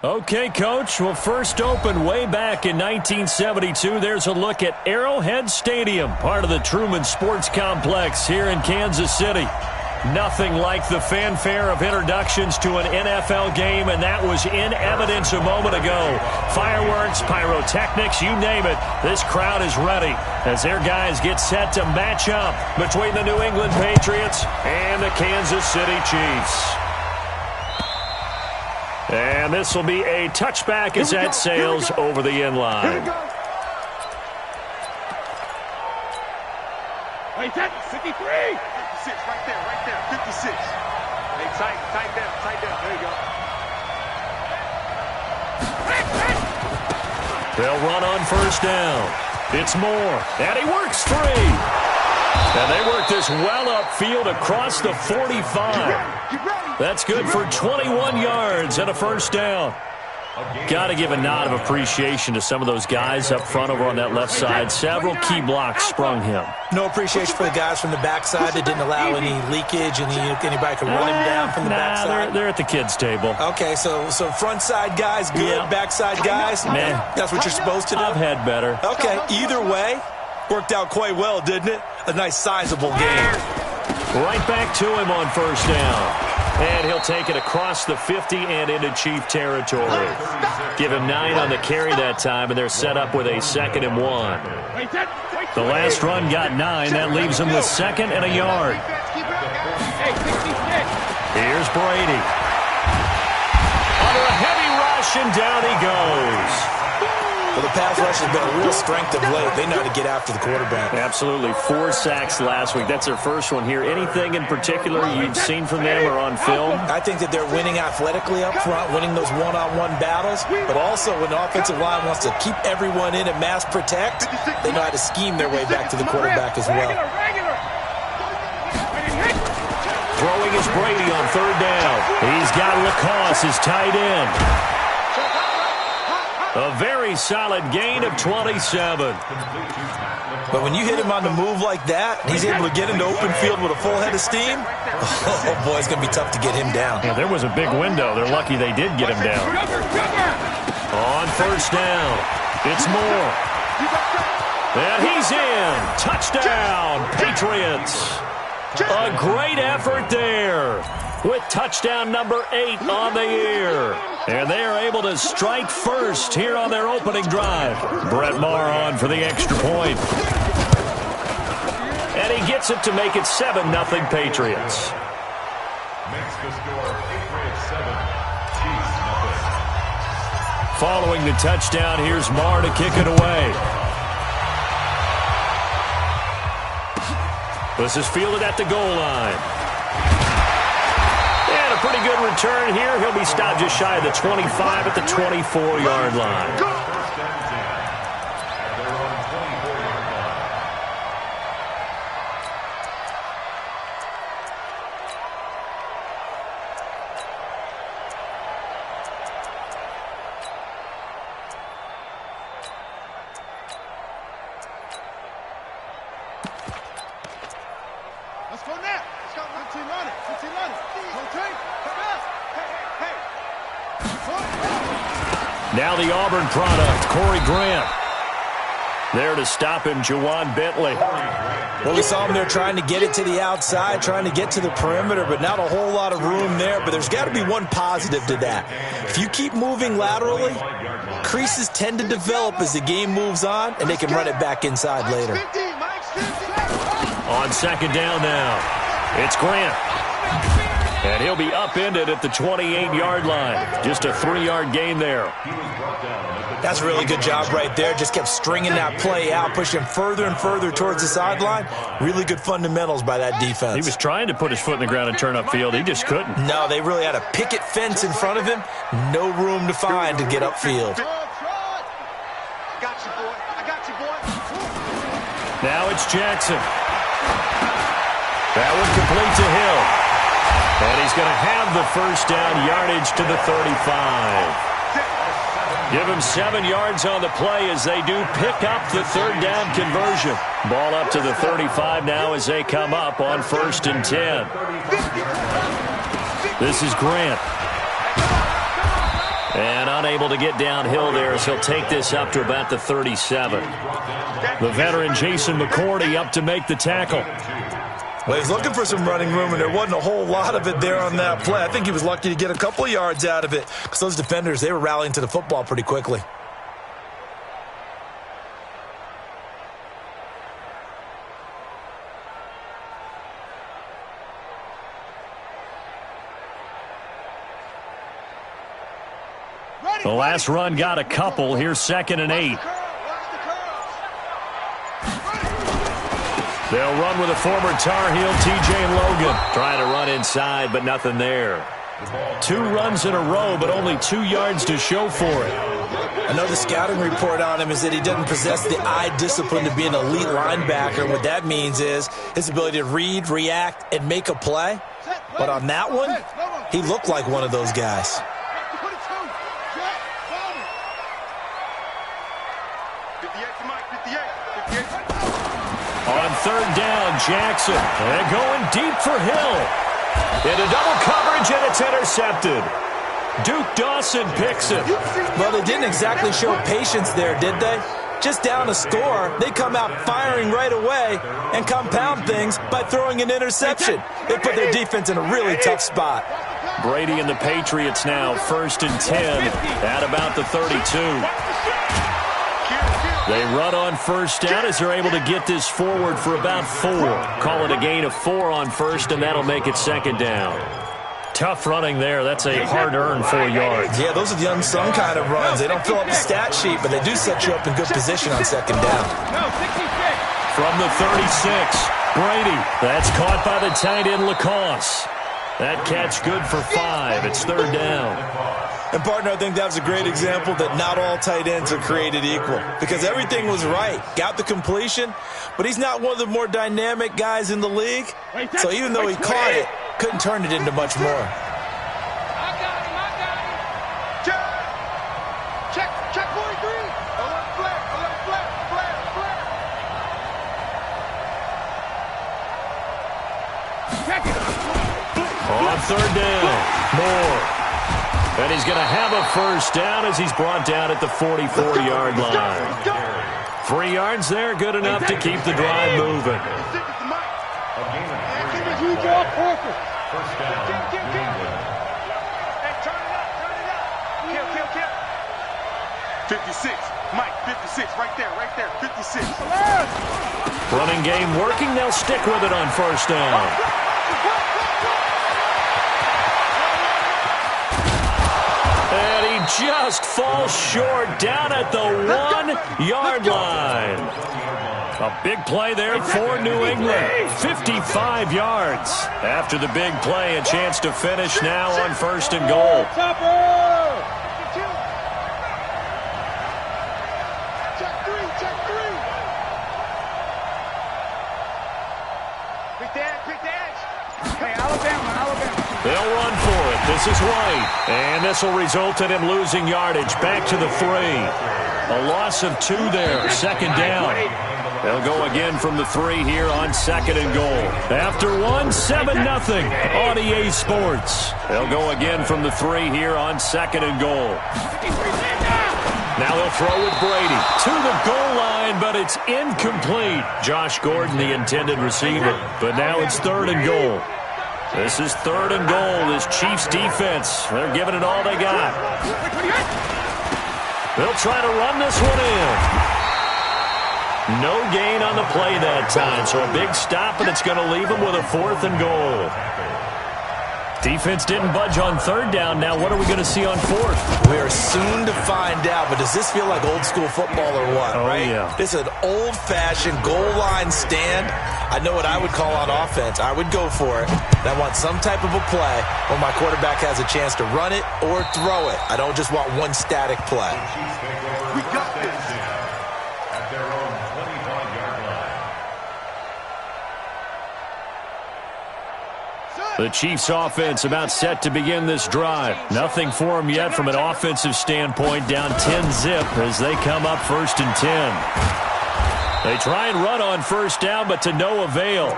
Okay, Coach. Well, first opened way back in 1972. There's a look at Arrowhead Stadium, part of the Truman Sports Complex here in Kansas City. Nothing like the fanfare of introductions to an NFL game, and that was in evidence a moment ago. Fireworks, pyrotechnics, you name it. This crowd is ready as their guys get set to match up between the New England Patriots and the Kansas City Chiefs. And this will be a touchback as that sails over the end line. Wait, that's 53. 56, right there, 56. Hey, tight down. There you go. They'll run on first down. It's Moore, and he works three. And they work this well upfield across the 45. That's good for 21 yards and a first down. Got to give a nod of appreciation to some of those guys up front over on that left side. Several key blocks sprung him. No appreciation for the guys from the backside that didn't allow any leakage and anybody could run him down from the backside. They're at the kids' table. Okay, so front side guys good, Yeah. backside guys, Man, that's what you're supposed to do? I've had better. Okay, either way, worked out quite well, didn't it? A nice sizable game. Right back to him on first down. And he'll take it across the 50 and into Chief territory. Give him 9 on the carry that time, and they're set up with a 2nd and 1. The last run got 9. That leaves him with 2nd and a yard. Here's Brady. Under a heavy rush, and down he goes. Well, the pass rush has been a real strength of late. They know how to get after the quarterback. Absolutely. 4 sacks last week. That's their first one here. Anything in particular you've seen from them or on film? I think that they're winning athletically up front, winning those one-on-one battles, but also when the offensive line wants to keep everyone in and mass protect, they know how to scheme their way back to the quarterback as well. Throwing is Brady on third down. He's got Lacoste, his tight end. A very solid gain of 27. But when you hit him on the move like that, he's able to get into open field with a full head of steam. Oh, boy, it's going to be tough to get him down. Yeah, there was a big window. They're lucky they did get him down. On first down, it's Moore. And he's in. Touchdown, Patriots. A great effort there with touchdown number 8 on the year. And they are able to strike first here on their opening drive. Brett Maher on for the extra point. And he gets it to make it 7-0 Patriots. Following the touchdown, here's Maher to kick it away. This is fielded at the goal line. And a pretty good return here. He'll be stopped just shy of the 25 at the 24-yard line. Now the Auburn product, Corey Grant. There to stop him, Juwan Bentley. Well, we saw him there trying to get it to the outside, trying to get to the perimeter, but not a whole lot of room there. But there's got to be one positive to that. If you keep moving laterally, creases tend to develop as the game moves on, and they can run it back inside later. On second down now, it's Grant. And he'll be upended at the 28-yard line. Just a 3-yard gain there. That's a really good job right there. Just kept stringing that play out, pushing further and further towards the sideline. Really good fundamentals by that defense. He was trying to put his foot in the ground and turn upfield. He just couldn't. No, they really had a picket fence in front of him. No room to find to get upfield. Now it's Jackson. That one complete to Hill. And he's going to have the first down, yardage to the 35. Give him 7 yards on the play as they do pick up the third down conversion. Ball up to the 35 now as they come up on 1st and 10. This is Grant. And unable to get downhill there as he'll take this up to about the 37. The veteran Jason McCourty up to make the tackle. Well, he's looking for some running room, and there wasn't a whole lot of it there on that play. I think he was lucky to get a couple of yards out of it because those defenders, they were rallying to the football pretty quickly. The last run got a couple. Here's 2nd and 8. They'll run with a former Tar Heel, T.J. Logan. Trying to run inside, but nothing there. 2 runs in a row, but only 2 yards to show for it. I know the scouting report on him is that he doesn't possess the eye discipline to be an elite linebacker. And what that means is his ability to read, react, and make a play. But on that one, he looked like one of those guys. On 3rd down, Jackson. And going deep for Hill. Into double coverage, and it's intercepted. Duke Dawson picks it. Well, they didn't exactly show patience there, did they? Just down a score, they come out firing right away and compound things by throwing an interception. They put their defense in a really tough spot. Brady and the Patriots now 1st and 10 at about the 32. They run on 1st down as they're able to get this forward for about 4. Call it a gain of 4 on 1st, and that'll make it 2nd down. Tough running there. That's a hard-earned 4 yards. Yeah, those are the unsung kind of runs. They don't fill up the stat sheet, but they do set you up in good position on 2nd down. From the 36, Brady. That's caught by the tight end, Lacoste. That catch good for 5. It's 3rd down. And, partner, I think that was a great example that not all tight ends are created equal because everything was right. Got the completion, but he's not one of the more dynamic guys in the league. So even though he caught it, couldn't turn it into much more. I got him. Check 43. On 3rd down, Moore. And he's going to have a 1st down as he's brought down at the 44-yard line. 3 yards there, good enough to keep the drive moving. 56, Mike, 56, right there, 56. Running game working, they'll stick with it on 1st down. And he just falls short down at the 1-yard line. A big play there for New England. 55 yards. After the big play, a chance to finish now on 1st and goal. They'll run for it. This is White. And this will result in him losing yardage. Back to the 3. A loss of 2 there. 2nd down. They'll go again from the 3 here on 2nd and goal. After 7-0 on EA Sports. They'll go again from the 3 here on 2nd and goal. Now they'll throw with Brady to the goal line, but it's incomplete. Josh Gordon, the intended receiver. But now it's 3rd and goal. This is 3rd and goal. This Chiefs defense, they're giving it all they got. They'll try to run this one in. No gain on the play that time, so a big stop, and it's going to leave them with a 4th and goal. Defense didn't budge on 3rd down. Now what are we going to see on 4th? We are soon to find out, but does this feel like old school football or what, right? Yeah. This is an old-fashioned goal line stand. I know what I would call on offense. I would go for it. I want some type of a play where my quarterback has a chance to run it or throw it. I don't just want one static play. We got this. At their own 25-yard line. The Chiefs offense about set to begin this drive. Nothing for them yet from an offensive standpoint. Down 10-0 as they come up 1st and 10. They try and run on first down, but to no avail.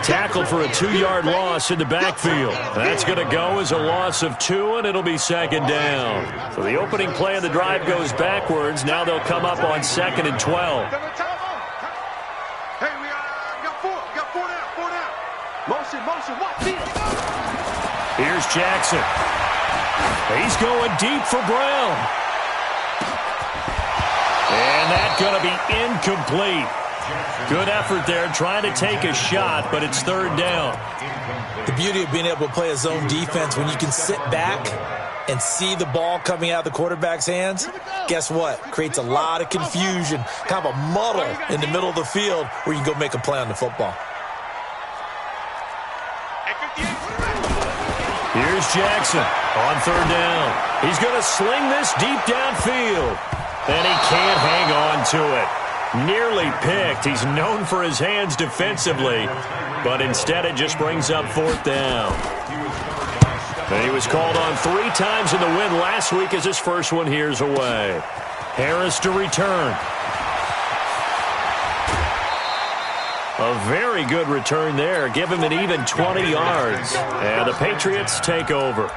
Tackled for a 2-yard loss in the backfield. That's going to go as a loss of 2, and it'll be second down. So the opening play of the drive goes backwards. Now they'll come up on 2nd and 12. Hey, we got 4. We got 4 down. 4 down. Motion. Watch this. Here's Jackson. He's going deep for Brown. And that's going to be incomplete. Good effort there, trying to take a shot, but it's 3rd down. The beauty of being able to play a zone defense, when you can sit back and see the ball coming out of the quarterback's hands, guess what? Creates a lot of confusion, kind of a muddle in the middle of the field where you can go make a play on the football. Here's Jackson on 3rd down. He's going to sling this deep downfield. And he can't hang on to it. Nearly picked. He's known for his hands defensively, but instead it just brings up 4th down. And he was called on 3 times in the win last week as his first one here's away. Harris to return. A very good return there. Give him an even 20 yards. And the Patriots take over.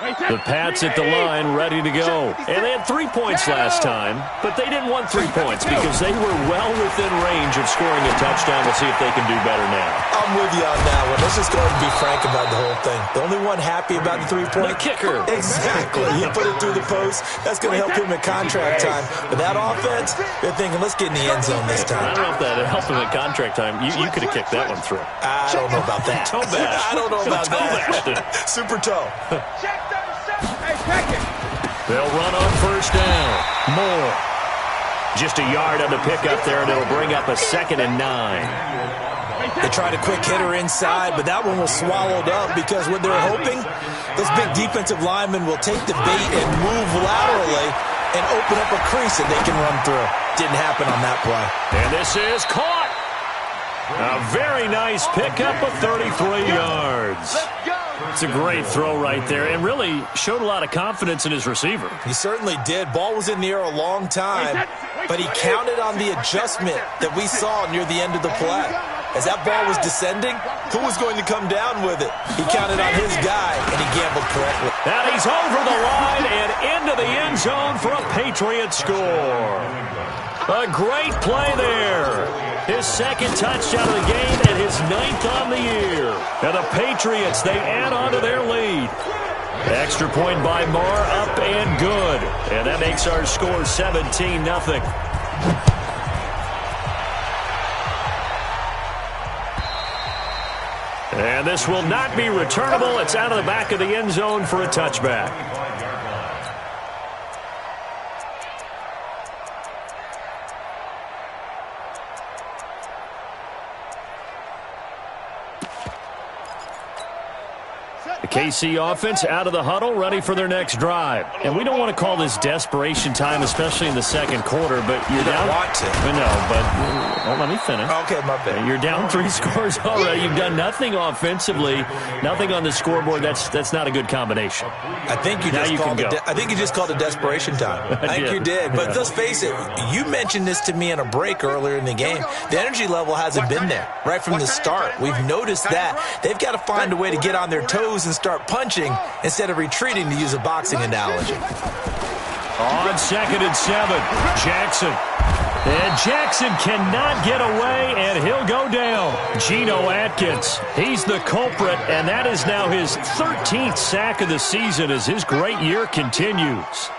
The Pats at the line, ready to go. And they had 3 points last time, but they didn't want 3 points because they were well within range of scoring a touchdown. We'll see if they can do better now. I'm with you on that one. Let's just go ahead and be frank about the whole thing. The only one happy about the 3-point? The kicker. Exactly. He put it through the post. That's going to help him at contract time. But that offense, they're thinking, let's get in the end zone this time. I don't know if that helped him at contract time. You could have kicked that one through. I don't know about that. Toe bash. I don't know about that. Super toe. They'll run on first down. Moore. Just a yard on the pickup there, and it'll bring up a 2nd and 9. They tried a quick hitter inside, but that one was swallowed up because what they're hoping, those big defensive linemen will take the bait and move laterally and open up a crease that they can run through. Didn't happen on that play. And this is caught. A very nice pickup of 33 yards. It's a great throw right there and really showed a lot of confidence in his receiver. He certainly did. Ball was in the air a long time, but he counted on the adjustment that we saw near the end of the play. As that ball was descending, who was going to come down with it? He counted on his guy, and he gambled correctly. Now he's over the line and into the end zone for a Patriot score. A great play there. His 2nd touchdown of the game and his 9th on the year. And the Patriots, they add on to their lead. Extra point by Marr, up and good. And that makes our score 17-0. And this will not be returnable. It's out of the back of the end zone for a touchback. The KC offense out of the huddle, ready for their next drive. And we don't want to call this desperation time, especially in the 2nd quarter, but you're down. Want to. I know, but let me finish. Okay, my bad. You're down 3 scores already. You've done nothing offensively, nothing on the scoreboard. That's not a good combination. I think you just called it desperation time. I think you did. But let's face it, you mentioned this to me in a break earlier in the game. The energy level hasn't been there right from the start. We've noticed that. They've got to find a way to get on their toes and start punching instead of retreating, to use a boxing analogy. On 2nd and 7, Jackson. And Jackson cannot get away, and he'll go down. Geno Atkins, he's the culprit, and that is now his 13th sack of the season as his great year continues.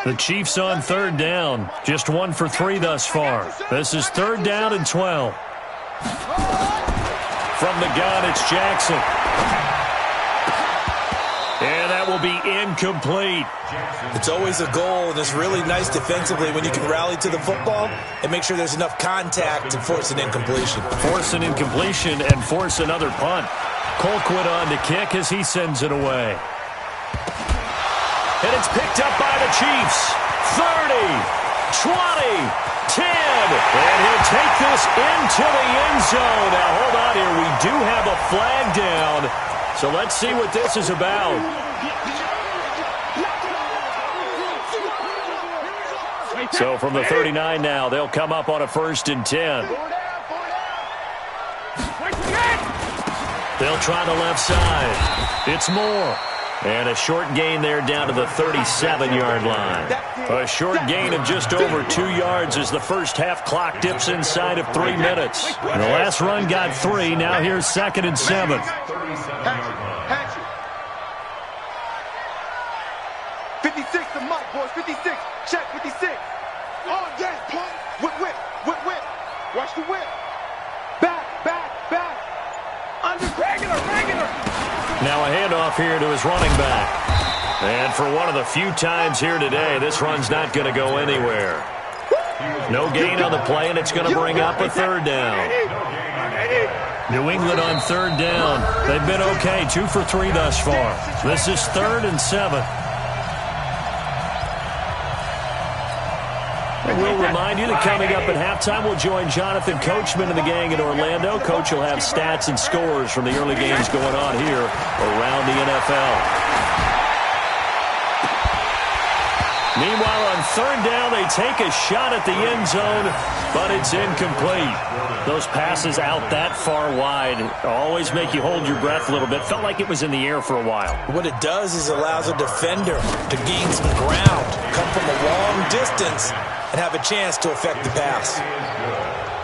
The Chiefs on 3rd down, just 1 for 3 thus far. This is 3rd down and 12. From the gun, it's Jackson. And that will be incomplete. It's always a goal, and it's really nice defensively when you can rally to the football and make sure there's enough contact to force an incompletion. Force an incompletion and force another punt. Colquitt on to kick as he sends it away. And it's picked up by the Chiefs. 30, 20, 10. And he'll take this into the end zone. Now, hold on here. We do have a flag down. So let's see what this is about. So from the 39 now, they'll come up on a 1st and 10. They'll try the left side. It's Moore. And a short gain there down to the 37-yard line. A short gain of just over 2 yards as the first half clock dips inside of 3 minutes. And the last run got 3. Now here's 2nd and 7. 56 to Mike, boys. 56. Check 56. Oh, yes, punt. Whip. Watch the whip. Back. Under regular. Now a handoff here to his running back. And for one of the few times here today, this run's not going to go anywhere. No gain on the play, and it's going to bring up a 3rd down. New England on 3rd down. They've been okay, 2 for 3 thus far. This is 3rd and 7. We'll remind you that coming up at halftime, we'll join Jonathan Coachman and the gang in Orlando. Coach will have stats and scores from the early games going on here around the NFL. Meanwhile, on 3rd down, they take a shot at the end zone, but it's incomplete. Those passes out that far wide always make you hold your breath a little bit. Felt like it was in the air for a while. What it does is allows a defender to gain some ground, come from a long distance, and have a chance to affect the pass.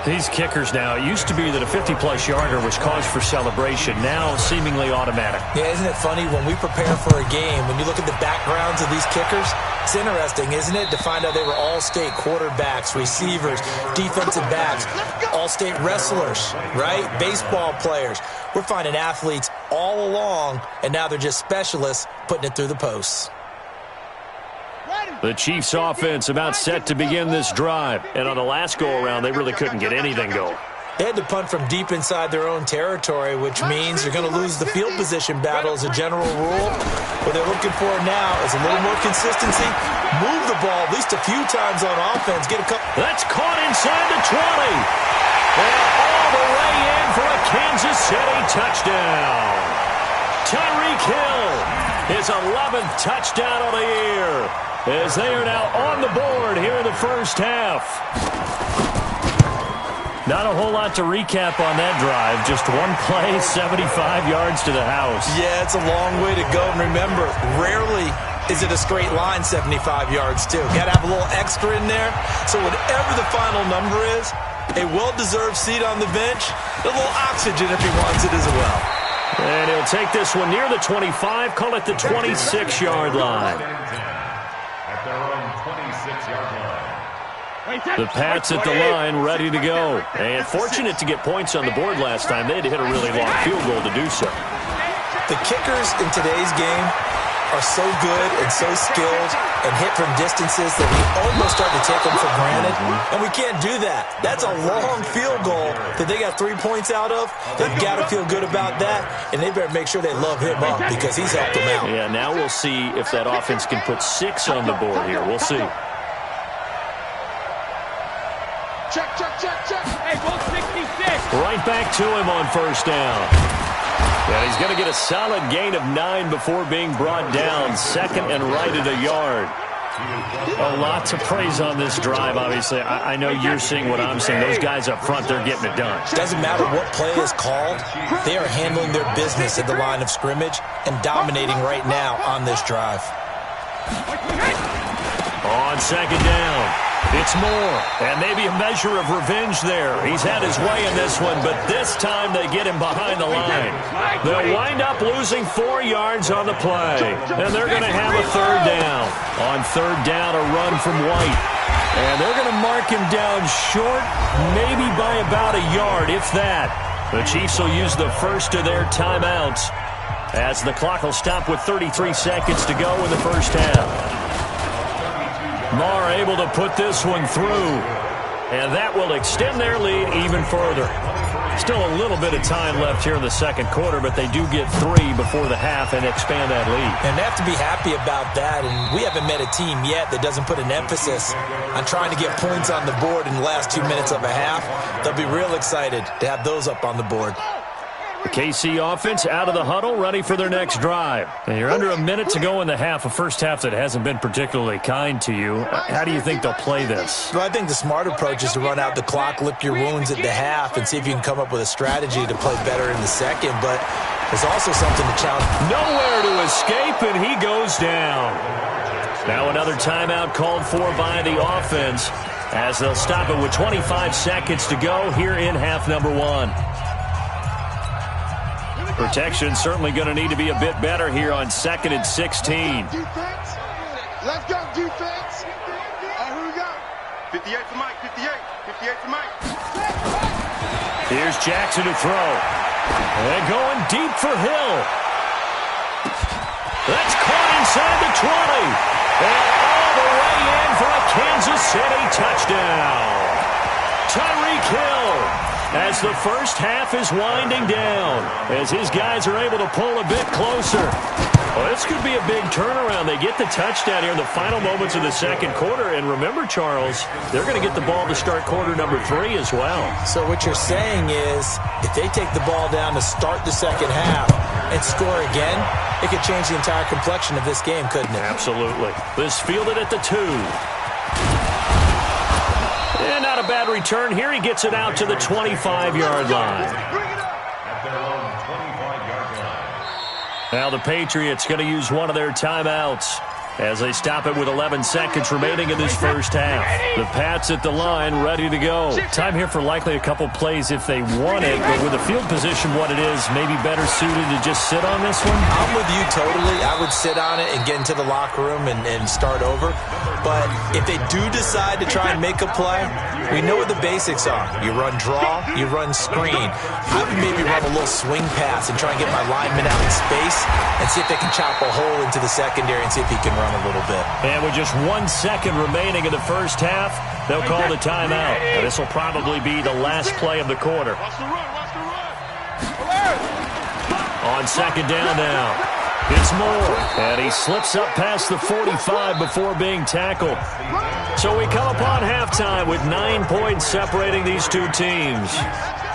These kickers now, it used to be that a 50-plus yarder was cause for celebration. Now seemingly automatic. Yeah, isn't it funny when we prepare for a game, when you look at the backgrounds of these kickers, it's interesting, isn't it, to find out they were all-state quarterbacks, receivers, defensive backs, all-state wrestlers, right? Baseball players. We're finding athletes all along, and now they're just specialists putting it through the posts. The Chiefs offense about set to begin this drive. And on the last go-around, they really couldn't get anything going. They had to punt from deep inside their own territory, which means they're going to lose the field position battle as a general rule. What they're looking for now is a little more consistency. Move the ball at least a few times on offense. Get a couple. That's caught inside the 20. And all the way in for a Kansas City touchdown. Tyreek Hill, his 11th touchdown of the year, as they are now on the board here in the first half. Not a whole lot to recap on that drive. Just one play, 75 yards to the house. Yeah, it's a long way to go. And remember, rarely is it a straight line 75 yards, too. Got to have a little extra in there. So whatever the final number is, a well-deserved seat on the bench, a little oxygen if he wants it as well. And he'll take this one near the 25, call it the 26-yard line. At their own 26-yard line. The Pats at the line, ready to go. And fortunate to get points on the board last time. They had to hit a really long field goal to do so. The kickers in today's game are so good and so skilled and hit from distances that we almost start to take them for granted. And we can't do that. That's a long field goal that they got 3 points out of. They've got to feel good about that, and they better make sure they love him up because he's helped them out. Yeah, now we'll see if that offense can put 6 on the board here. We'll see. Check. Hey, ball 66. Right back to him on first down. And he's going to get a solid gain of 9 before being brought down. 2nd and right at a yard. A lot to praise on this drive, obviously. I know you're seeing what I'm seeing. Those guys up front, they're getting it done. Doesn't matter what play is called. They are handling their business at the line of scrimmage and dominating right now on this drive. On 2nd down, it's Moore. And maybe a measure of revenge there. He's had his way in this one, but this time they get him behind the line. They'll wind up losing 4 yards on the play. And they're going to have a 3rd down. On 3rd down, a run from White. And they're going to mark him down short, maybe by about a yard, if that. The Chiefs will use the first of their timeouts as the clock will stop with 33 seconds to go in the first half. Marr able to put this one through, and that will extend their lead even further. Still a little bit of time left here in the second quarter, but they do get 3 before the half and expand that lead. And they have to be happy about that, and we haven't met a team yet that doesn't put an emphasis on trying to get points on the board in the last 2 minutes of a half. They'll be real excited to have those up on the board. The KC offense out of the huddle, ready for their next drive. And you're under a minute to go in the half, a first half that hasn't been particularly kind to you. How do you think they'll play this? Well, I think the smart approach is to run out the clock, lick your wounds at the half, and see if you can come up with a strategy to play better in the second. But there's also something to challenge. Nowhere to escape, and he goes down. Now another timeout called for by the offense as they'll stop it with 25 seconds to go here in half number one. Protection certainly going to need to be a bit better here on 2nd and 16. Defense. Let's go, defense. Here we go. 58 to Mike, 58. 58 to Mike. Here's Jackson to throw. And going deep for Hill. That's caught inside the 20. And all the way in for a Kansas City touchdown. Tyreek Hill. As the first half is winding down, as his guys are able to pull a bit closer. Well, this could be a big turnaround. They get the touchdown here in the final moments of the second quarter. And remember, Charles, they're going to get the ball to start quarter number 3 as well. So what you're saying is, if they take the ball down to start the second half and score again, it could change the entire complexion of this game, couldn't it? Absolutely. This fielded at the 2. And not a bad return here. He gets it out to the 25-yard line. At their own 25-yard line. Now the Patriots going to use one of their timeouts as they stop it with 11 seconds remaining in this first half. The Pats at the line, ready to go. Time here for likely a couple plays if they want it, but with the field position what it is, maybe better suited to just sit on this one? I'm with you totally. I would sit on it and get into the locker room and start over. But if they do decide to try and make a play, we know what the basics are. You run draw, you run screen. I would maybe run a little swing pass and try and get my lineman out in space and see if they can chop a hole into the secondary and see if he can run a little bit. And with just 1 second remaining in the first half, they'll call the timeout. And this will probably be the last play of the quarter. On second down now. It's Moore, and he slips up past the 45 before being tackled. So we come upon halftime with 9 points separating these two teams.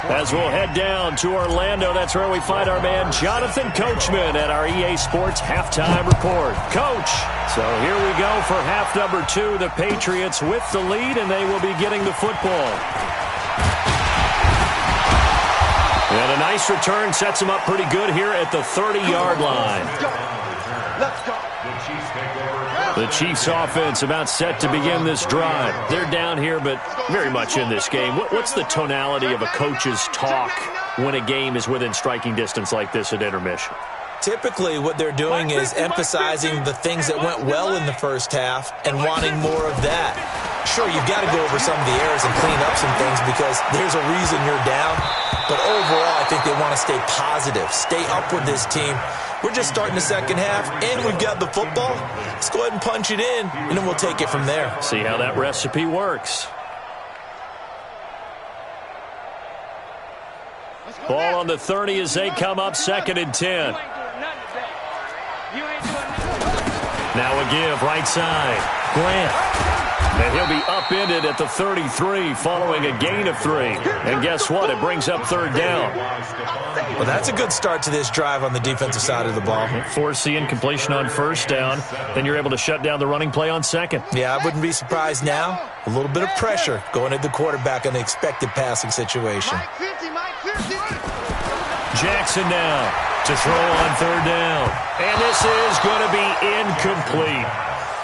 As we'll head down to Orlando, that's where we find our man Jonathan Coachman at our EA Sports Halftime Report. Coach, so here we go for half number 2. The Patriots with the lead, and they will be getting the football. And a nice return sets them up pretty good here at the 30-yard line. Let's go. The Chiefs offense about set to begin this drive. They're down here, but very much in this game. What's the tonality of a coach's talk when a game is within striking distance like this at intermission? Typically, what they're doing is emphasizing the things that went well in the first half and wanting more of that. Sure, you've got to go over some of the errors and clean up some things because there's a reason you're down. But overall, I think they want to stay positive, stay up with this team. We're just starting the second half, and we've got the football. Let's go ahead and punch it in, and then we'll take it from there. See how that recipe works. Ball on the 30 as they come up 2nd and 10. Now a give, right side. Grant. And he'll be upended at the 33 following a gain of 3. And guess what? It brings up 3rd down. Well, that's a good start to this drive on the defensive side of the ball. Force the incompletion on 1st down. Then you're able to shut down the running play on 2nd. Yeah, I wouldn't be surprised now. A little bit of pressure going at the quarterback in the expected passing situation. Jackson now to throw on 3rd down. And this is going to be incomplete.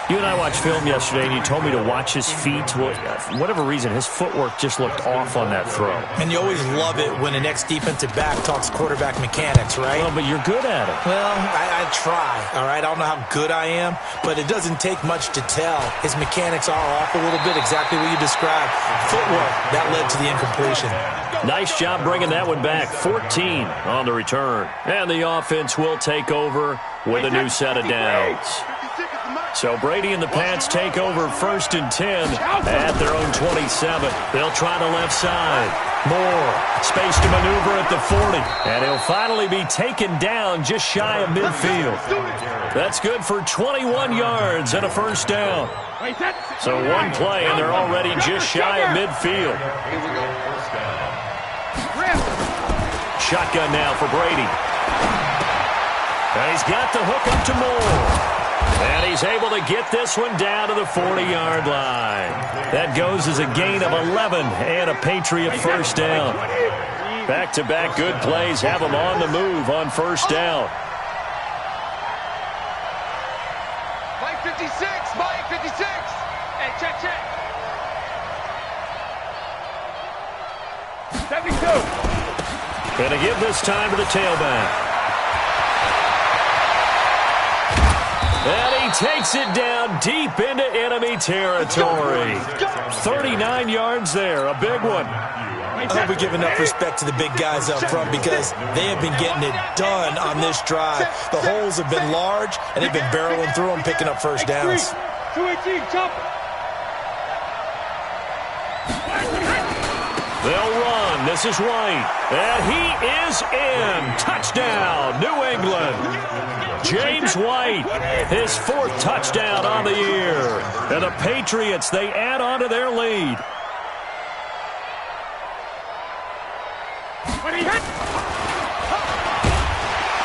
You and I watched film yesterday, and you told me to watch his feet. Well, for whatever reason, his footwork just looked off on that throw. And you always love it when an ex-defensive back talks quarterback mechanics, right? Well, but you're good at it. Well, I try, all right? I don't know how good I am, but it doesn't take much to tell. His mechanics are off a little bit, exactly what you described. Footwork, that led to the incompletion. Nice job bringing that one back. 14 on the return. And the offense will take over with a new set of downs. So Brady and the Pats take over 1st and 10 at their own 27. They'll try the left side. Moore, space to maneuver at the 40. And he'll finally be taken down just shy of midfield. That's good for 21 yards and a 1st down. So one play, and they're already just shy of midfield. shotgun now for Brady. And he's got the hook up to Moore. And he's able to get this one down to the 40-yard line. That goes as a gain of 11 and a Patriot first down. Back-to-back good plays have them on the move on first down. Mike 56, Mike 56. Hey, check. 72. Gonna give this time to the tailback. And he takes it down deep into enemy territory. 39 yards there, a big one. I hope we give enough respect to the big guys up front because they have been getting it done on this drive. The holes have been large, and they've been barreling through them, picking up first downs. They'll run. This is White. And he is in. Touchdown, New England. James White, his fourth touchdown on the year. And the Patriots, they add on to their lead.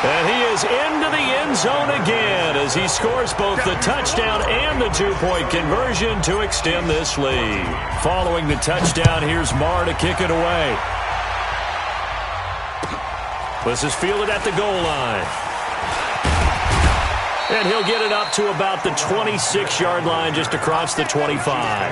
And he is into the end zone again as he scores both the touchdown and the two-point conversion to extend this lead. Following the touchdown, here's Marr to kick it away. This is fielded at the goal line. And he'll get it up to about the 26-yard line just across the 25.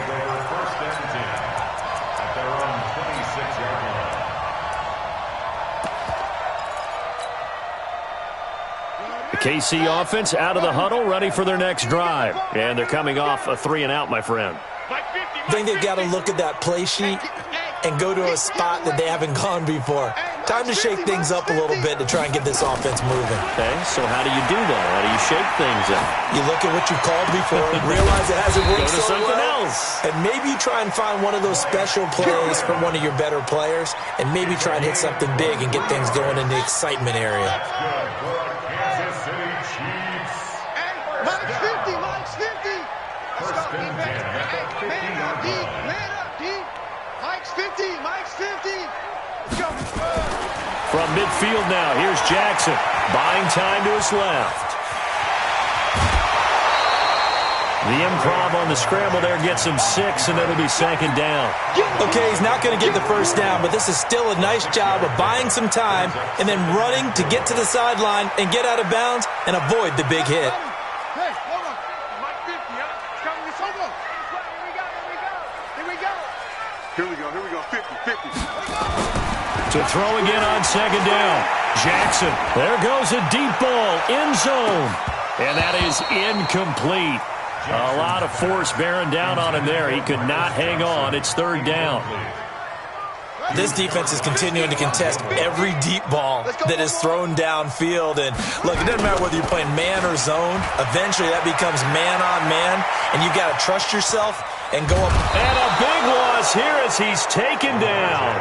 The KC offense out of the huddle, ready for their next drive. And they're coming off a 3-and-out, my friend. I think they've got to look at that play sheet and go to a spot that they haven't gone before. Time to shake things up a little bit to try and get this offense moving. Okay, so how do you do that? How do you shake things up? You look at what you called before, realize it hasn't worked so something well, else. And maybe you try and find one of those special plays from one of your better players, and maybe try and hit something big and get things going in the excitement area. Mike's 50, Mike's 50. Let's go, defense. Man up, deep, man up, deep. Mike's 50, Mike's 50. Let's go. From midfield now, here's Jackson. Buying time to his left. The improv on the scramble there gets him 6, and it'll be second down. Okay, he's not going to get the first down, but this is still a nice job of buying some time and then running to get to the sideline and get out of bounds and avoid the big hit. Hey, hold on. Mike 50, huh? It's coming this over. Here we go. 50. To throw again on second down. Jackson. There goes a deep ball. End zone. And that is incomplete. A lot of force bearing down on him there. He could not hang on. It's third down. This defense is continuing to contest every deep ball that is thrown downfield. And look, it doesn't matter whether you're playing man or zone. Eventually that becomes man on man, and you got to trust yourself and go up. And a big loss here as he's taken down.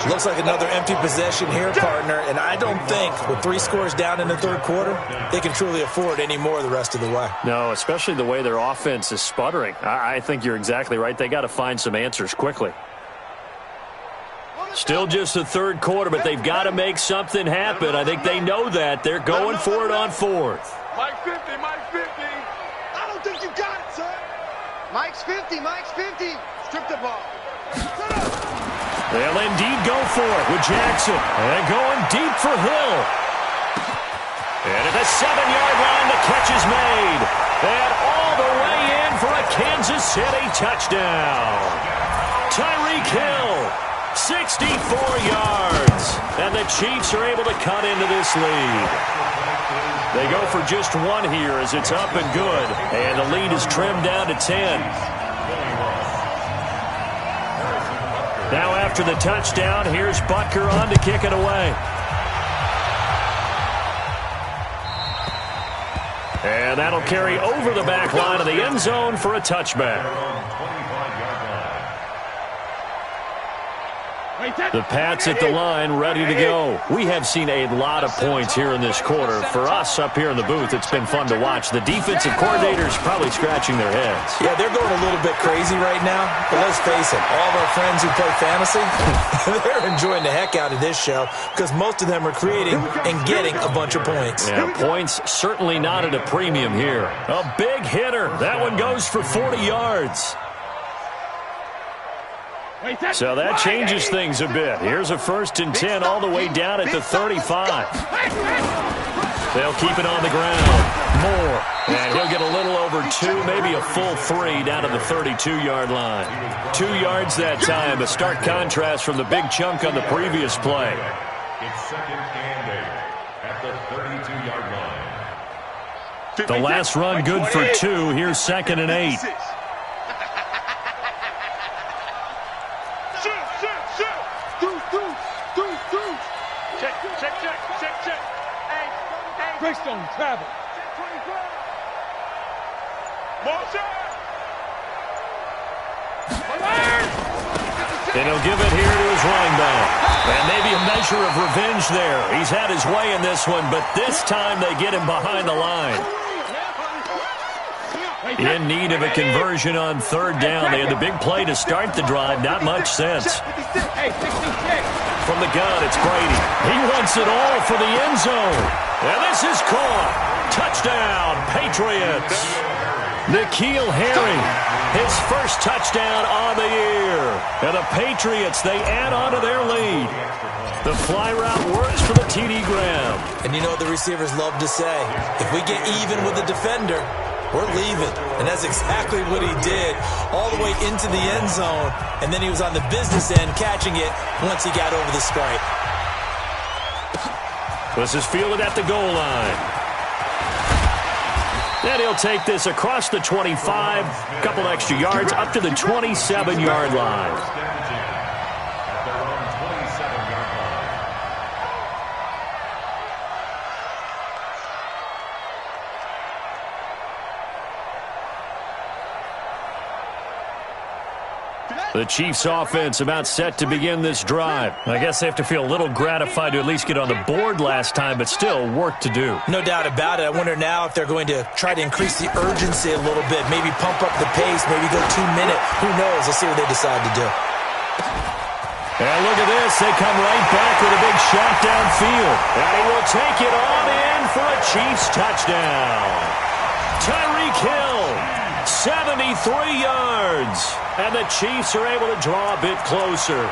Looks like another empty possession here, partner. And I don't think with 3 scores down in the third quarter, they can truly afford any more the rest of the way. No, especially the way their offense is sputtering. I think you're exactly right. They got to find some answers quickly. Still just the third quarter, but they've got to make something happen. I think they know that. They're going for it on fourth. Mike 50. I don't think you got it, sir. Mike's 50. Strip the ball. They'll indeed go for it with Jackson. And going deep for Hill. And at the 7-yard line, the catch is made. And all the way in for a Kansas City touchdown. Tyreek Hill. 64 yards, and the Chiefs are able to cut into this lead. They go for just one here as it's up and good, and the lead is trimmed down to 10. Now after the touchdown, here's Butker on to kick it away. And that'll carry over the back line of the end zone for a touchback. The Pats at the line, ready to go. We have seen a lot of points here in this quarter. For us up here in the booth, it's been fun to watch. The defensive coordinators probably scratching their heads. Yeah, they're going a little bit crazy right now. But let's face it, all of our friends who play fantasy, they're enjoying the heck out of this show because most of them are creating and getting a bunch of points. Yeah, points certainly not at a premium here. A big hitter. That one goes for 40 yards. So that changes things a bit. Here's a 1st and 10 all the way down at the 35. They'll keep it on the ground. Moore. And he'll get a little over 2, maybe a full 3 down to the 32-yard line. 2 yards that time. A stark contrast from the big chunk on the previous play. It's 2nd and 8 at the 32-yard line. The last run good for 2. Here's 2nd and 8. Greystone travel. And he'll give it here to his running back. And maybe a measure of revenge there. He's had his way in this one, but this time they get him behind the line. In need of a conversion on 3rd down. They had the big play to start the drive. Not much sense. From the gun, it's Brady. He wants it all for the end zone. And this is caught. Touchdown, Patriots. N'Keal Harry, his first touchdown on the year. And the Patriots, they add on to their lead. The fly route works for the TD Graham. And you know what the receivers love to say? If we get even with the defender, we're leaving. And that's exactly what he did all the way into the end zone. And then he was on the business end catching it once he got over the stripe. This is fielded at the goal line. Then he'll take this across the 25, a couple extra yards, up to the 27-yard line. The Chiefs' offense about set to begin this drive. I guess they have to feel a little gratified to at least get on the board last time, but still work to do. No doubt about it. I wonder now if they're going to try to increase the urgency a little bit, maybe pump up the pace, maybe go 2-minute. Who knows? Let's see what they decide to do. And look at this. They come right back with a big shot downfield. And he will take it on in for a Chiefs touchdown. Tyreek Hill, 73 yards. And the Chiefs are able to draw a bit closer.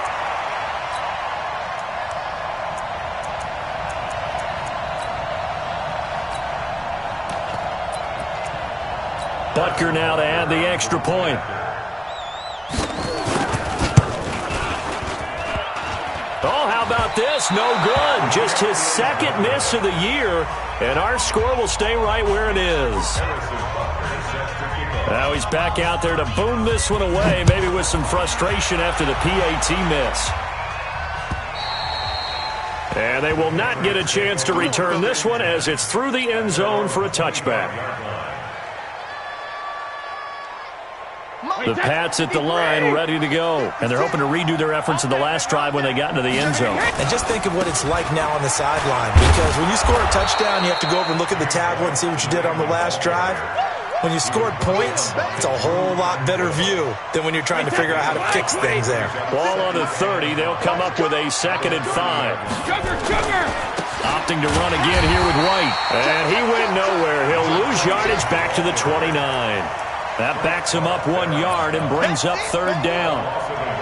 Butker now to add the extra point. Oh, how about this? No good. Just his 2nd miss of the year. And our score will stay right where it is. Now he's back out there to boom this one away, maybe with some frustration after the PAT miss. And they will not get a chance to return this one as it's through the end zone for a touchback. The Pats at the line, ready to go. And they're hoping to redo their efforts in the last drive when they got into the end zone. And just think of what it's like now on the sideline. Because when you score a touchdown, you have to go over and look at the tablet and see what you did on the last drive. When you scored points, it's a whole lot better view than when you're trying to figure out how to fix things there. Ball on the 30. They'll come up with a 2nd and 5. Opting to run again here with White. And he went nowhere. He'll lose yardage back to the 29. That backs him up 1 yard and brings up 3rd down.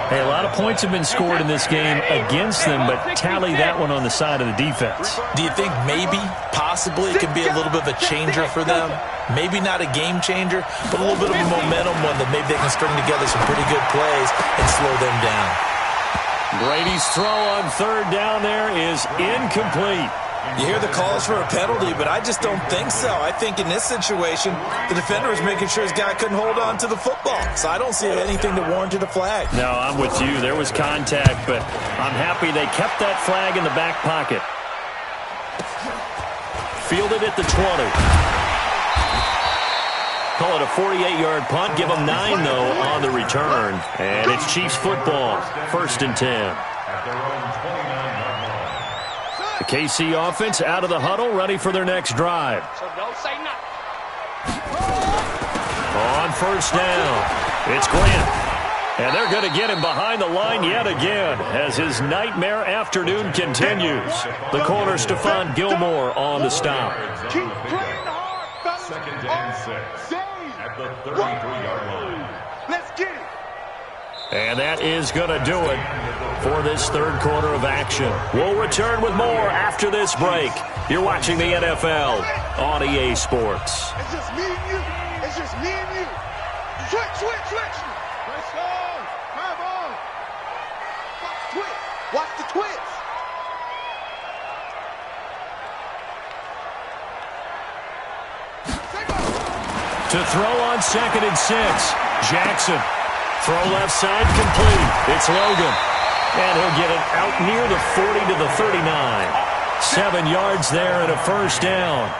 Hey, a lot of points have been scored in this game against them, but tally that one on the side of the defense. Do you think maybe, possibly, it could be a little bit of a changer for them? Maybe not a game changer, but a little bit of a momentum one that maybe they can string together some pretty good plays and slow them down. Brady's throw on 3rd down there is incomplete. You hear the calls for a penalty, but I just don't think so. I think in this situation, the defender was making sure his guy couldn't hold on to the football. So I don't see anything that warranted a flag. No, I'm with you. There was contact, but I'm happy they kept that flag in the back pocket. Fielded at the 20. Call it a 48-yard punt. Give them 9, though, on the return. And it's Chiefs football. 1st and 10. their own 29-yard line. The KC offense out of the huddle, ready for their next drive. So don't say nothing. On first down, it's Grant. And they're going to get him behind the line yet again as his nightmare afternoon continues. The corner, Stephon Gilmore, on the stop. Keep playing hard, fellas. Second and 6 at the 33-yard line. Let's get it. And that is going to do it for this third quarter of action. We'll return with more after this break. You're watching the NFL on EA Sports. It's just me and you. It's just me and you. Switch, switch, switch. Let's go. Come on. Watch the twist. Watch the twist. To throw on 2nd and 6. Jackson. Throw left side complete. It's Logan. And he'll get it out near the 40 to the 39. 7 yards there and a first down.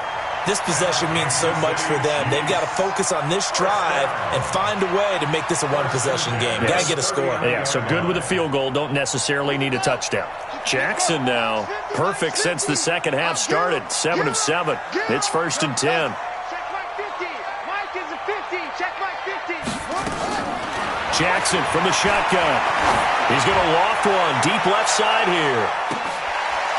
This possession means so much for them. They've got to focus on this drive and find a way to make this a one-possession game. Yes. Got to get a score. Yeah, so good with a field goal. Don't necessarily need a touchdown. Jackson now. Perfect since the second half started. 7 of 7. It's 1st and 10. Check Mike 50. Mike is a 50. Check Mike 50. Jackson from the shotgun. He's going to loft one deep left side here.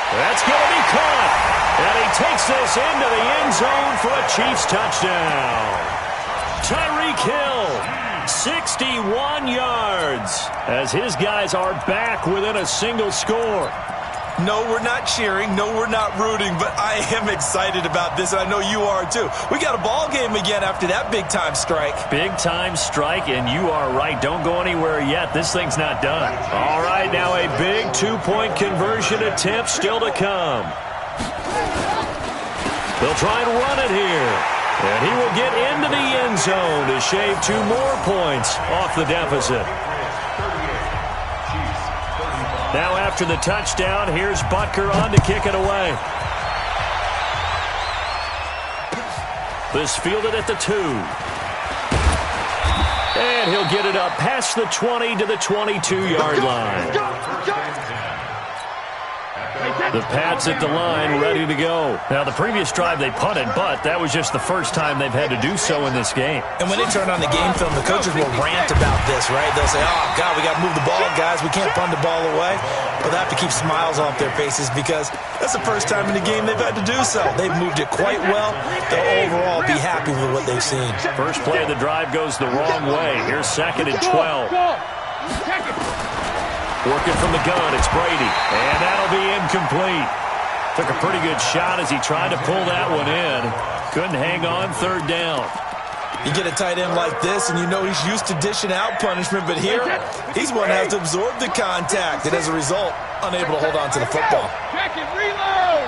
That's going to be caught. And he takes this into the end zone for a Chiefs touchdown. Tyreek Hill, 61 yards, as his guys are back within a single score. No, we're not cheering. No, we're not rooting. But I am excited about this, and I know you are too. We got a ball game again after that big-time strike. Big-time strike, and you are right. Don't go anywhere yet. This thing's not done. All right, now a big two-point conversion attempt still to come. They'll try and run it here. And he will get into the end zone to shave 2 more points off the deficit. Now after the touchdown, here's Butker on to kick it away. This fielded at the 2. And he'll get it up past the 20 to the 22-yard line. The Pats at the line, ready to go. Now, the previous drive they punted, but that was just the first time they've had to do so in this game. And when they turn on the game film, the coaches will rant about this, right? They'll say, oh, God, we got to move the ball, guys. We can't punt the ball away. But they have to keep smiles off their faces because that's the first time in the game they've had to do so. They've moved it quite well. They'll overall be happy with what they've seen. First play of the drive goes the wrong way. Here's 2nd and 12. Working from the gun, it's Brady. And that'll be incomplete. Took a pretty good shot as he tried to pull that one in. Couldn't hang on 3rd down. You get a tight end like this, and you know he's used to dishing out punishment, but here, he's one that has to absorb the contact, and as a result, unable to hold on to the football. Check it, reload.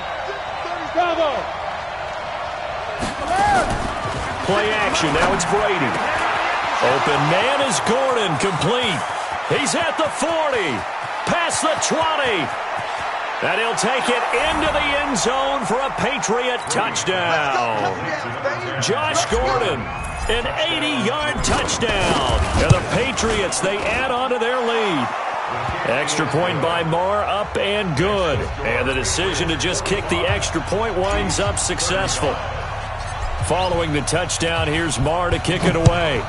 Bravo. Play action, now it's Brady. Open man is Gordon, complete. He's at the 40, past the 20. And he'll take it into the end zone for a Patriot touchdown. Josh Gordon, an 80-yard touchdown. And the Patriots, they add on to their lead. Extra point by Marr, up and good. And the decision to just kick the extra point winds up successful. Following the touchdown, here's Marr to kick it away.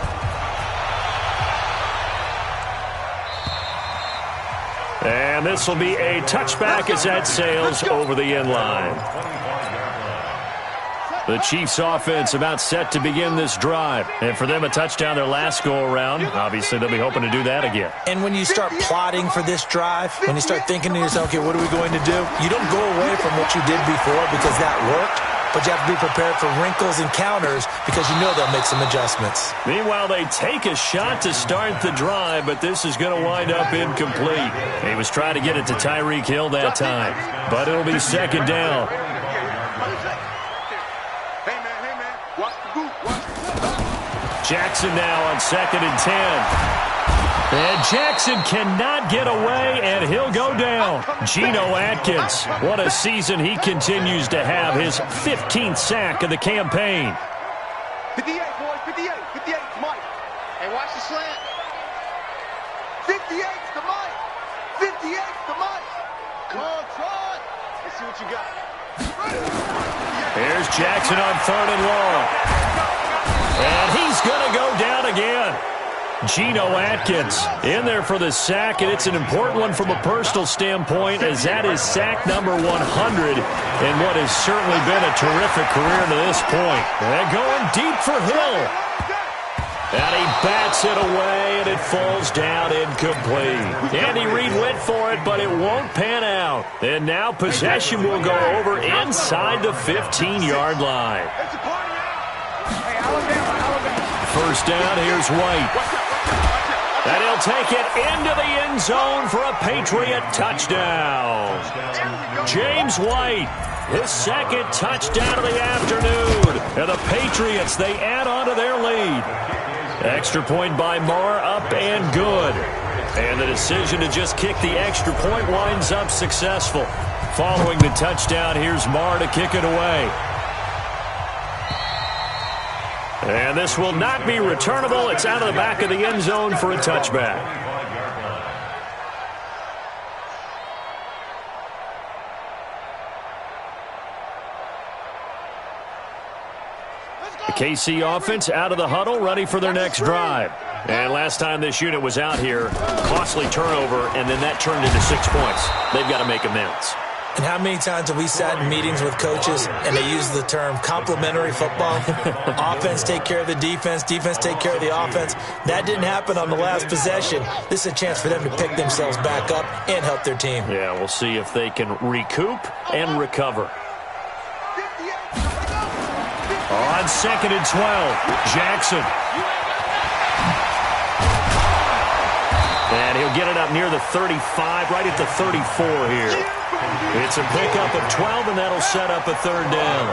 And this will be a touchback as that sails over the end line. The Chiefs offense about set to begin this drive. And for them, a touchdown their last go-around. Obviously, they'll be hoping to do that again. And when you start plotting for this drive, when you start thinking to yourself, okay, what are we going to do? You don't go away from what you did before because that worked. But you have to be prepared for wrinkles and counters because you know they'll make some adjustments. Meanwhile, they take a shot to start the drive, but this is going to wind up incomplete. He was trying to get it to Tyreek Hill that time, but it'll be 2nd down. Hey, man, watch the boot. Jackson now on 2nd and 10. And Jackson cannot get away, and he'll go down. Geno Atkins, what a season he continues to have, his 15th sack of the campaign. 58, boys, 58, 58 to Mike. Hey, watch the slant. 58 to Mike. 58 to Mike. what you got. Here's Jackson on 3rd and long. And he's going to go down again. Geno Atkins in there for the sack, and it's an important one from a personal standpoint, as that is sack number 100 in what has certainly been a terrific career to this point. And going deep for Hill. And he bats it away, and it falls down incomplete. Andy Reid went for it, but it won't pan out. And now possession will go over inside the 15-yard line. First down, here's White. And he'll take it into the end zone for a Patriot touchdown. James White, his second touchdown of the afternoon. And the Patriots, they add on to their lead. Extra point by Marr, up and good. And the decision to just kick the extra point winds up successful. Following the touchdown, here's Marr to kick it away. And this will not be returnable. It's out of the back of the end zone for a touchback. The KC offense out of the huddle, ready for their next drive. And last time this unit was out here, costly turnover, and then that turned into 6 points. They've got to make amends. And how many times have we sat in meetings with coaches and they use the term complementary football? Offense take care of the defense, defense take care of the offense. That didn't happen on the last possession. This is a chance for them to pick themselves back up and help their team. Yeah, we'll see if they can recoup and recover. On 2nd and 12, Jackson. And he'll get it up near the 35, right at the 34 here. It's a pickup of 12, and that'll set up a 3rd down.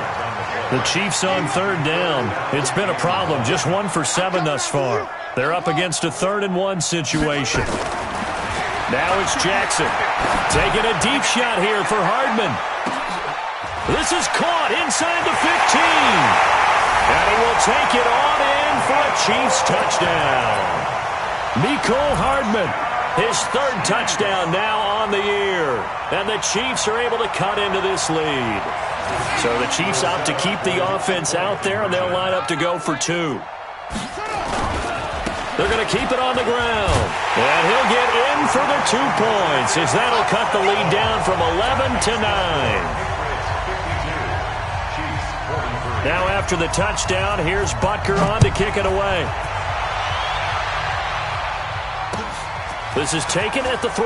The Chiefs on 3rd down. It's been a problem. Just 1 for 7 thus far. They're up against a 3rd and 1 situation. Now it's Jackson. Taking a deep shot here for Hardman. This is caught inside the 15. And he will take it on in for a Chiefs touchdown. Mecole Hardman, his 3rd touchdown now on the year. And the Chiefs are able to cut into this lead. So the Chiefs opt to keep the offense out there, and they'll line up to go for 2. They're going to keep it on the ground. And he'll get in for the 2 points, as that'll cut the lead down from 11 to 9. Now after the touchdown, here's Butker on to kick it away. This is taken at the 3.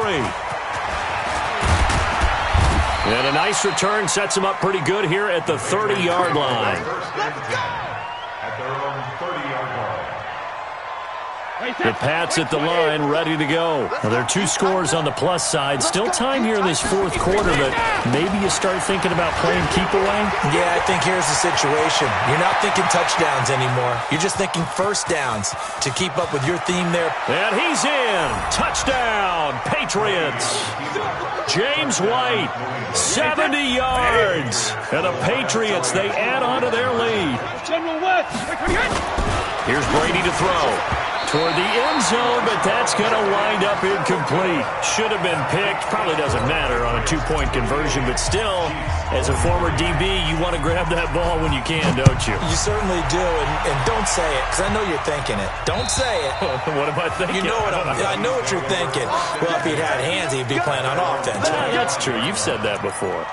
And a nice return sets him up pretty good here at the 30-yard line. At their own 30-yard line. The Pats at the line, ready to go. Well, there are 2 scores on the plus side. Still time here in this 4th quarter, but maybe you start thinking about playing keep away? Yeah, I think here's the situation. You're not thinking touchdowns anymore. You're just thinking first downs to keep up with your theme there. And he's in. Touchdown, Patriots. James White, 70 yards. And the Patriots, they add on to their lead. Here's Brady to throw. Toward the end zone, but that's going to wind up incomplete. Should have been picked. Probably doesn't matter on a 2-point conversion, but still, as a former DB, you want to grab that ball when you can, don't you? You certainly do, and don't say it, because I know you're thinking it. Don't say it. What am I thinking? You know I know what you're thinking. Well, if he'd had hands, he'd be playing on offense. That's true. You've said that before.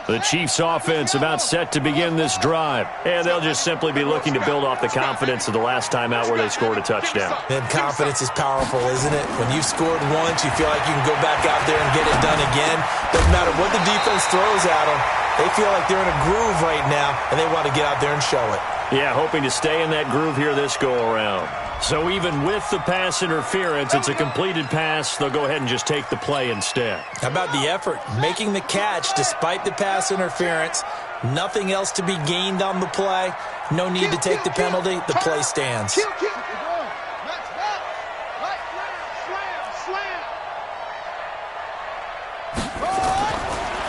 The Chiefs offense about set to begin this drive. And they'll just simply be looking to build off the confidence of the last time out where they scored a touchdown. And confidence is powerful, isn't it? When you've scored once, you feel like you can go back out there and get it done again. Doesn't matter what the defense throws at them. They feel like they're in a groove right now, and they want to get out there and show it. Yeah, hoping to stay in that groove here this go-around. So even with the pass interference, it's a completed pass. They'll go ahead and just take the play instead. How about the effort? Making the catch despite the pass interference. Nothing else to be gained on the play. No need to take the penalty. The play stands.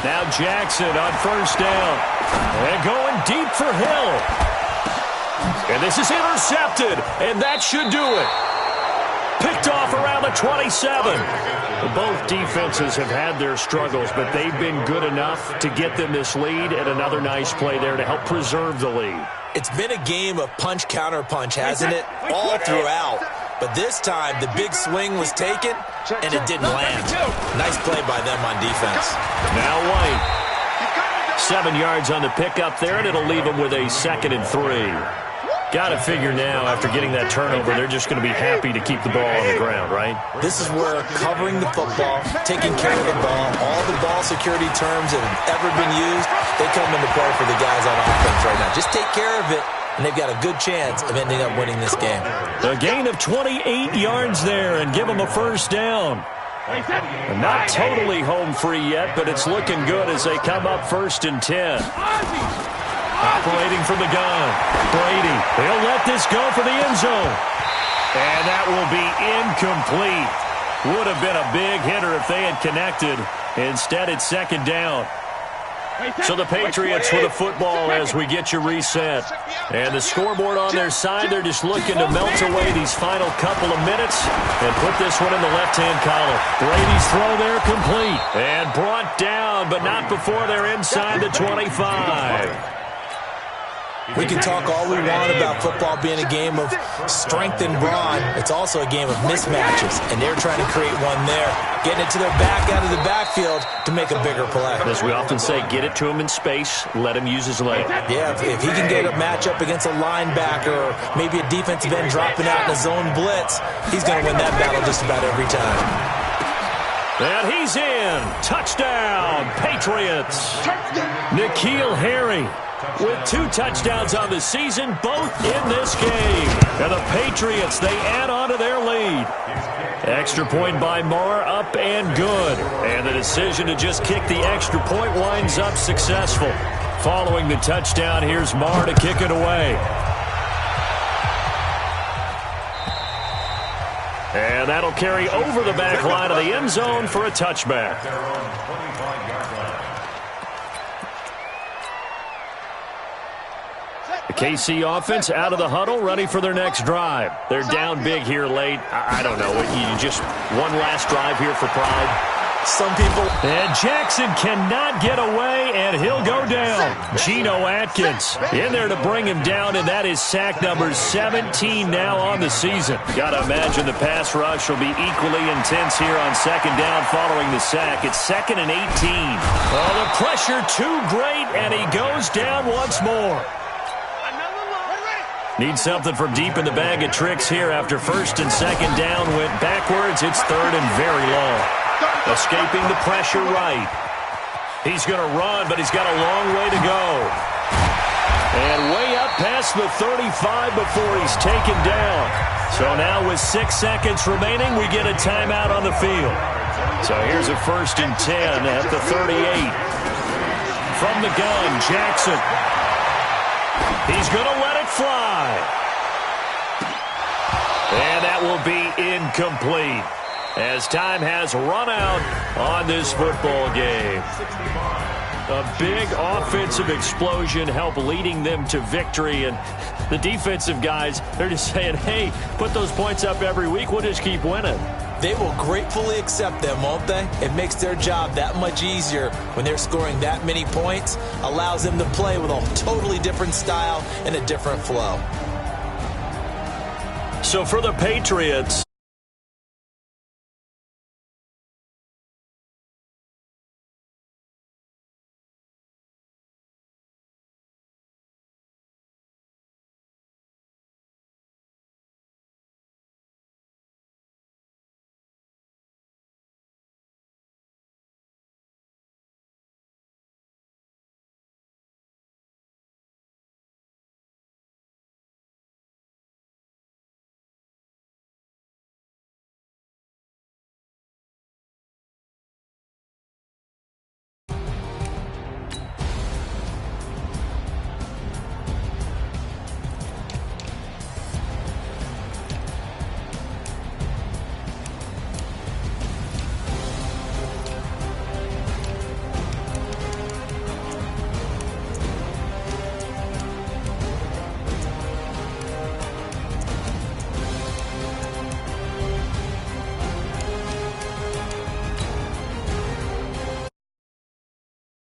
Now Jackson on first down. And going deep for Hill. And this is intercepted, and that should do it. Picked off the 27. Both defenses have had their struggles, but they've been good enough to get them this lead, and another nice play there to help preserve the lead. It's been a game of punch-counter-punch, hasn't it? All throughout. But this time, the big swing was taken, and it didn't land. Nice play by them on defense. Now White. 7 yards on the pickup there, and it'll leave them with a 2nd and 3. Got to figure now, after getting that turnover, they're just going to be happy to keep the ball on the ground, right? This is where covering the football, taking care of the ball, all the ball security terms that have ever been used, they come into play for the guys on offense right now. Just take care of it, and they've got a good chance of ending up winning this game. A gain of 28 yards there and give them a first down. Not totally home free yet, but it's looking good as they come up 1st and 10. Operating from the gun. Brady. He'll let this go for the end zone. And that will be incomplete. Would have been a big hitter if they had connected. Instead, it's 2nd down. So the Patriots with the football as we get you reset. And the scoreboard on their side, they're just looking to melt away these final couple of minutes and put this one in the left-hand column. Brady's throw there complete. And brought down, but not before they're inside the 25. We can talk all we want about football being a game of strength and brawn. It's also a game of mismatches, and they're trying to create one there, getting it to their back out of the backfield to make a bigger play. As we often say, get it to him in space, let him use his leg. Yeah, if he can get a matchup against a linebacker or maybe a defensive end dropping out in a zone blitz, he's going to win that battle just about every time. And he's in. Touchdown, Patriots. N'Keal Harry with 2 touchdowns on the season, both in this game. And the Patriots, they add on to their lead. Extra point by Marr, up and good. And the decision to just kick the extra point winds up successful. Following the touchdown, here's Marr to kick it away. And that'll carry over the back line of the end zone for a touchback. The KC offense out of the huddle, ready for their next drive. They're down big here late. I don't know. You just one last drive here for pride. Some people. And Jackson cannot get away, and he'll go down. Geno Atkins in there to bring him down, and that is sack number 17 now on the season. Got to imagine the pass rush will be equally intense here on 2nd down following the sack. It's 2nd and 18. Oh, the pressure too great, and he goes down once more. Need something from deep in the bag of tricks here after 1st and 2nd down. Went backwards. It's 3rd and very long. Escaping the pressure right. He's going to run, but he's got a long way to go. And way up past the 35 before he's taken down. So now with 6 seconds remaining, we get a timeout on the field. So here's a 1st and 10 at the 38. From the gun, Jackson. He's going to let it fly. And that will be incomplete as time has run out on this football game. A big offensive explosion helped leading them to victory, and the defensive guys, they're just saying, hey, put those points up every week, we'll just keep winning. They will gratefully accept them, won't they? It makes their job that much easier when they're scoring that many points, allows them to play with a totally different style and a different flow. So for the Patriots,